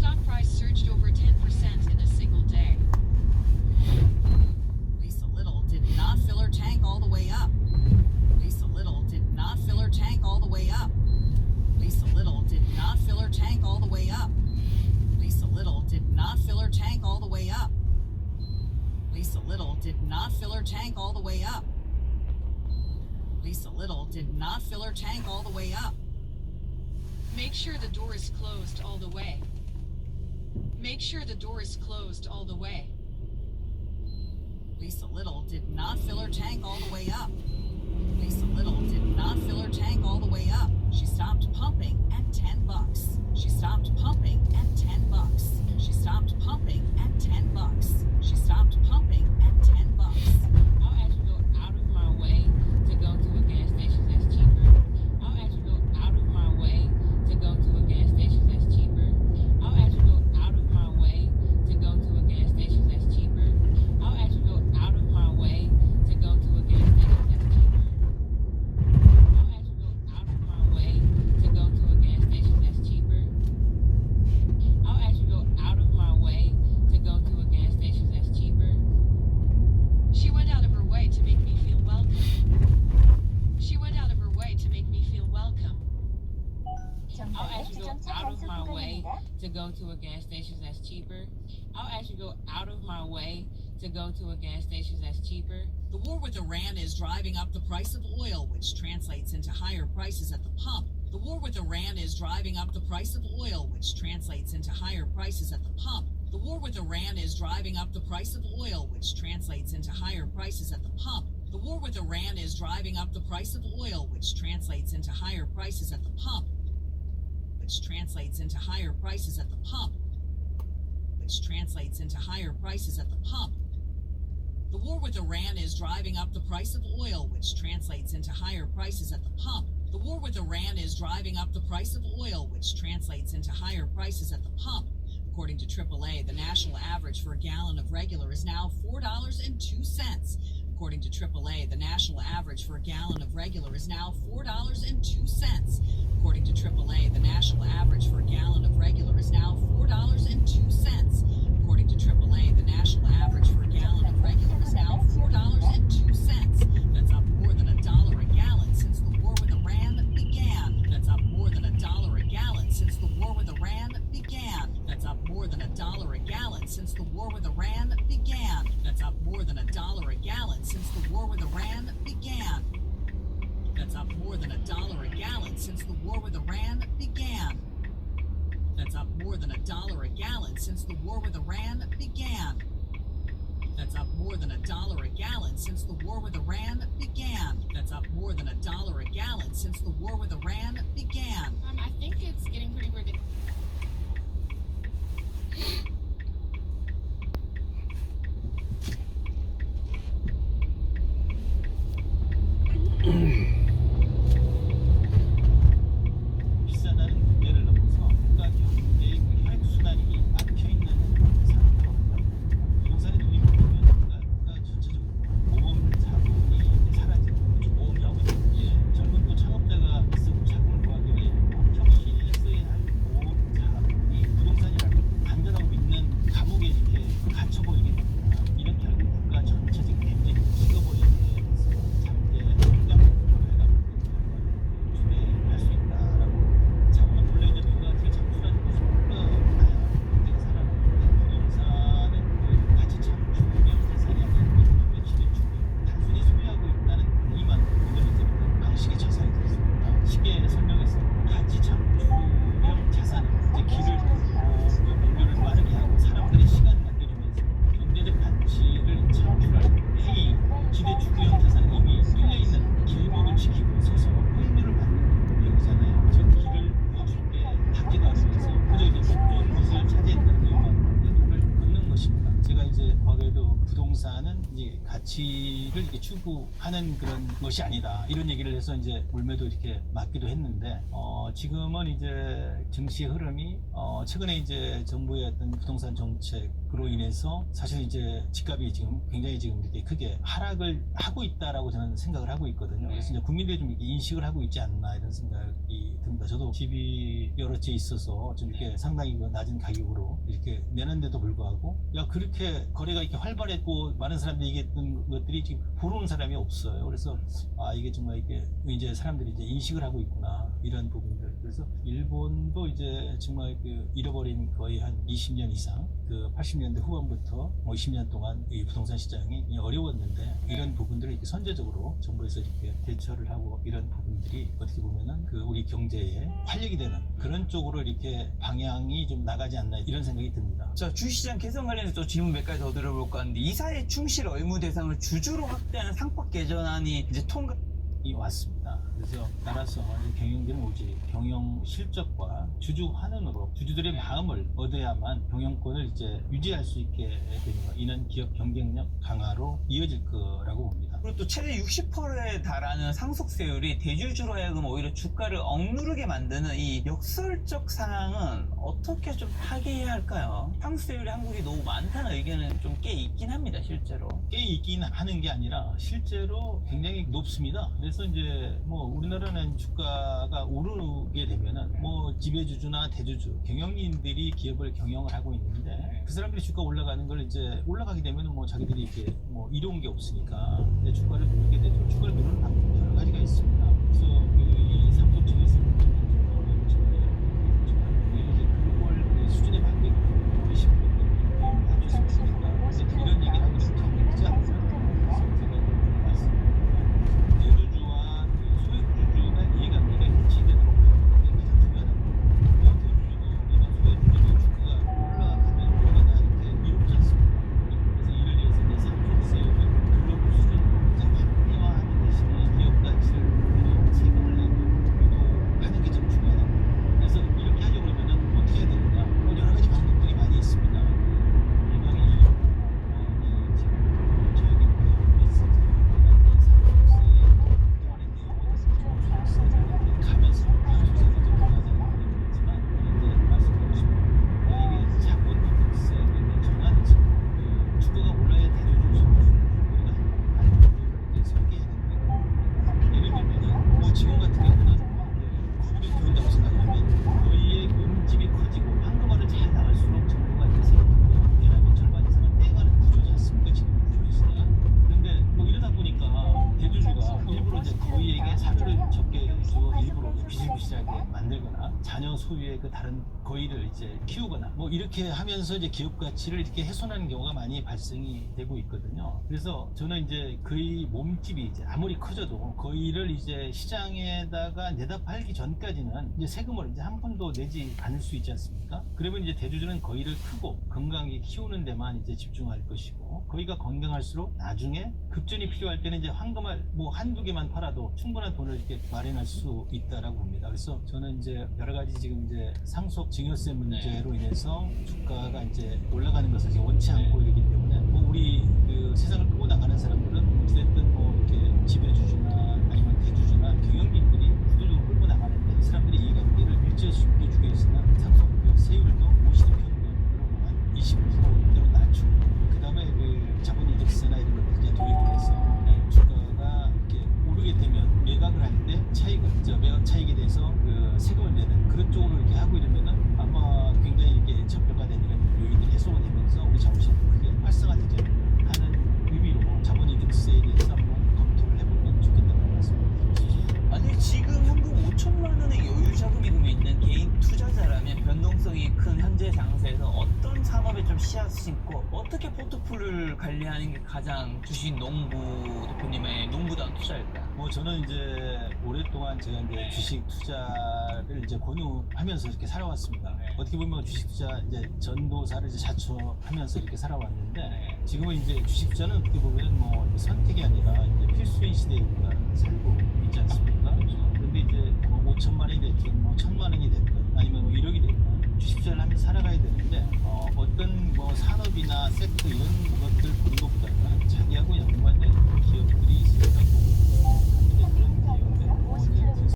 stock price surged over 10% in a single day. Lisa Little did not fill her tank all the way up. Lisa Little did not fill her tank all the way up. Lisa Little did not fill her tank all the way up. Lisa Little did not fill her tank all the way up. Lisa Little did not fill her tank all the way up. Lisa Little did not fill her tank all the way up. Make sure the door is closed all the way. Make sure the door is closed all the way. Lisa Little did not fill her tank all the way up. Lisa Little did not fill her tank all the way up. She stopped pumping at $10. She stopped pumping at $10. She stopped pumping at $10. She stopped pumping at $10. I'll actually go out of my way to go to a gas station that's cheaper. I'll actually go out of my way to go to a gas station that's cheaper. I'll actually go out of my way to go to a gas station that's cheaper. I'll actually go out of my way to go to a gas station that's cheaper. I'll actually go out of my way to go to a gas station that's cheaper. I'll actually go out of my way to go to a gas station that's cheaper. She went out of her way to make me feel welcome. She went out of her way to make me feel welcome. I'll actually go out of my way to go to a gas station that's cheaper. I'll actually go out of my way to go to a gas station that's cheaper. The war with Iran is driving up the price of oil, which translates into higher prices at the pump. The war with Iran is driving up the price of oil, which translates into higher prices at the pump. The war with Iran is driving up the price of oil, which translates into higher prices at the pump. The war with Iran is driving up the price of oil, which translates into higher prices at the pump. Which translates into higher prices at the pump. Which translates into higher prices at the pump. The war with Iran is driving up the price of oil, which translates into higher prices at the pump. The war with Iran is driving up the price of oil, which translates into higher prices at the pump. According to AAA, the national average for a gallon of regular is now $4.02. According to AAA, the national average for a gallon of regular is now $4.02. According to AAA, the national average for a gallon of regular is now $4.02. According to AAA, the national average for a gallon of regular is now $4.02. That's up more than $1 a gallon since the war with Iran began. That's up more than $1 a gallon since the war with Iran began. That's up more than $1 a gallon since the war with Iran began. That's up more than $1 a gallon since the war with Iran began. That's up more than $1 a gallon since the war with Iran began. That's up more than $1 a gallon since the war with Iran began. That's up more than $1 a gallon since the war with Iran began. That's up more than $1 a gallon since the war with Iran began. I think it's getting pretty weird. 비싸다는 문제를 넘어서 국가 경제의 그 혈액순환이 막혀있는 상황입니다. 부동산의 눈이 보면 국가 전체적으로 보험 자본이 사라지고 보험 자본이 젊은 또 창업자가 쓰고 자금을 구하기 위해 혁신에 써야 할 보험 자본이 부동산이라는 안전하고 믿는 감옥에 이렇게 갇혀버리게 됩니다. 이런 결국 국가 전체적 경제를 식어버리게 돼서 잠재 성장 결과를 초래할 수 있다라고 자본은 원래 이제 누구한테 창출하는 것을 흘러가야 경제가 살아나는데 부동산은 그 가치 창출의 대상이 아닌 누구의 지대 축을 단순히 소유하고 있다는 이만 이걸 이제 방식의 자산이 되었습니다. 쉽게 설명해서 가치 창출형 자산은 이제 길을 뚫고 공급을 빠르게 하고 사람들의 시간을 남겨주면서 경제적 가치를 창출할 이 지대 축구형 자산은 이미 뚫려있는 길목을 지키고 서서 흥미를 받는 배우잖아요. 저 길을 보여줄 게 닿지도 않으면서 그저 이제 좁은 곳을 차지했다는 이유만 눈을 긋는 것입니다. 제가 이제 거기에도 부동산은 이제 가치 가치를 이렇게 추구하는 그런 것이 아니다. 이런 얘기를 해서 이제 물매도 이렇게 막기도 했는데, 지금은 이제 증시의 흐름이, 최근에 이제 정부의 어떤 부동산 정책으로 인해서 사실 이제 집값이 지금 굉장히 지금 이렇게 크게 하락을 하고 있다라고 저는 생각을 하고 있거든요. 그래서 이제 국민들이 좀 이렇게 인식을 하고 있지 않나 이런 생각이 듭니다. 저도 집이 여러 채 있어서 좀 이렇게 상당히 그 낮은 가격으로 이렇게 내는데도 불구하고, 야, 그렇게 거래가 이렇게 활발했고 많은 사람들이 얘기했던 것들이 지금 보러온 사람이 없어요. 그래서 이게 정말 이게 이제 사람들이 이제 인식을 하고 있구나 이런 부분들. 그래서 일본도 이제 정말 그 잃어버린 거의 한 20년 이상, 그 80년대 후반부터 20년 동안 이 부동산 시장이 어려웠는데, 이런 부분들을 이렇게 선제적으로 정부에서 이렇게 대처를 하고, 이런 부분들이 어떻게 보면은 그 우리 경제에 활력이 되는 그런 쪽으로 이렇게 방향이 좀 나가지 않나 이런 생각이 듭니다. 자, 주시장 개선 관련해서 또 질문 몇 가지 더 들어볼까 하는데, 이사회 충실 의무 대상을 주주로 확대하는 상법 개정안이 이제 이 왔습니다. 그래서 따라서 경영진은 오직 경영 실적과 주주 환원으로 주주들의 마음을 얻어야만 경영권을 이제 유지할 수 있게 되는 거, 이는 기업 경쟁력 강화로 이어질 거라고 봅니다. 그리고 또 최대 60%에 달하는 상속세율이 대주주로 하여금 오히려 주가를 억누르게 만드는 이 역설적 상황은 어떻게 좀 타개해야 할까요? 상속세율이 한국이 너무 많다는 의견은 좀 꽤 있긴 합니다, 실제로. 꽤 있긴 하는 게 아니라 실제로 굉장히 높습니다. 그래서 이제 뭐 우리나라는 주가가 오르게 되면은 뭐 지배주주나 대주주, 경영인들이 기업을 경영을 하고 있는데, 그 사람들이 주가 올라가는 걸 이제 올라가게 되면은 뭐 자기들이 이렇게 뭐 이로운 게 없으니까 이제 주가를 누르게 되죠. 주가를 누르는 방법이 여러 가지가 있습니다. 그래서 이 상속층에서 어려운 측면에 이제 글로벌 그 수준의 반격이 몇십 분 낮출 수 있으니까 이런 얘기를 하고 있으면 되지 않나. 그래서 제가 말씀드립니다. 대주주와 그 소액주주가 이해관계가 일치되도록 하는 게 가장 중요하다고. 대주주도 소액주주도 주가가 올라가면 얼마나 이렇게 이롭지 않습니까? 그래서 이를 위해서 이제 상속세율을 글로벌 수준으로 가장 합리화하는 대신에 기업 가치를 세금을 내고 유도하는 게 좀 중요하다고. 그래서 이렇게 하려고 그러면 어떻게 해야 되느냐? 여러 가지 방법들이 많이 있습니다. 일방의 이익, 지금 저에게 메시지, 가면서 소득세를 좀 들어가자는 얘기지만, 이제 말씀드리고 싶은 이게 자본 이득세를 정하는 그 주가가 올라야 대주주 우리가 하는 설계해야 되는 거예요. 예를 들면은 뭐 지금 같은 경우는 구분이 들어온다고 생각하면 거의의 음집이 커지고 황금알을 잘 나갈수록 정부가 이제 세금을 대략 절반 이상을 떼가는 구조지 않습니까? 지금 구조에서. 그런데 뭐 이러다 보니까 대주주가 일부러 이제 거의에게 사료를 적게 주어 일부러 비실비실하게 만들거나, 자녀 소유의 그 다른 거의를 이제 키우거나 뭐 이렇게 하면서 이제 기업 가치를 이렇게 훼손하는 경우가 많이 발생이 되고 있거든요. 그래서 저는 이제 거의 몸집이 이제 아무리 커져도 거의를 이제 시장에다가 내다 팔기 전까지는 이제 세금을 이제 한 푼도 내지 않을 수 있지 않습니까? 그러면 이제 대주주는 거의를 크고 건강하게 키우는 데만 이제 집중할 것이고, 거의가 건강할수록 나중에 급전이 필요할 때는 이제 황금알 뭐 한두 개만 팔아도 충분한 돈을 이렇게 마련할 수 있다라고 봅니다. 그래서 저는 이제 여러 가지 지금 이제 상속 증여세 문제로 인해서 주가가 이제 올라가는 것을 이제 원치 않고 이러기 때문에, 뭐 우리 그 세상을 끌고 나가는 사람들은 어쨌든 뭐 이렇게 지배주주나 아니면 대주주나 경영진들이 구조적으로 끌고 나가는데, 이 사람들이 이해관계를 일치해주기 위해서는 상속 그 세율도 50%로 한 20%대로 낮추고, 그 다음에 그 자본이득세나 이런 것들 이제 도입을 해서 주가가 이렇게 오르게 되면 매각을 할 때 차익을, 매각 차익에 대해서 그 세금을 내는 그런 쪽으로 이렇게 하고 이러면은 아마 굉장히 이렇게 척결가 되는 요인들이 해소가 되면서 우리 자본시장이 크게 활성화되지 하는 의미로 자본이득세에 대해서 한번 검토를 해보면 좋겠다는 말씀입니다. 아니, 지금 현금 5천만 원의 여유 자금이 있는 개인 투자자라면 변동성이 큰 현재 장세에서 어떤 산업에 좀 씨앗을 심고 어떻게 포트폴리오를 관리하는 게 가장 주식 농부 대표님의 농부다운 투자일까요? 뭐 저는 이제 오랫동안 제가 이제 주식 투자를 이제 권유하면서 이렇게 살아왔습니다. 어떻게 보면 주식 투자 이제 전도사를 이제 자처하면서 이렇게 살아왔는데, 지금은 이제 주식 투자는 어떻게 보면 뭐 선택이 아니라 이제 필수인 시대에 우리가 살고 있지 않습니까? 그런데 이제 뭐 5천만 원이 됐든 뭐 1,000만 원이 됐든 아니면 뭐 1억이 됐든 주식 투자를 하면서 살아가야 되는데 어떤 뭐 산업이나 섹터 이런 것들 보는 것보다는 자기하고 연관된 기업들이 있으면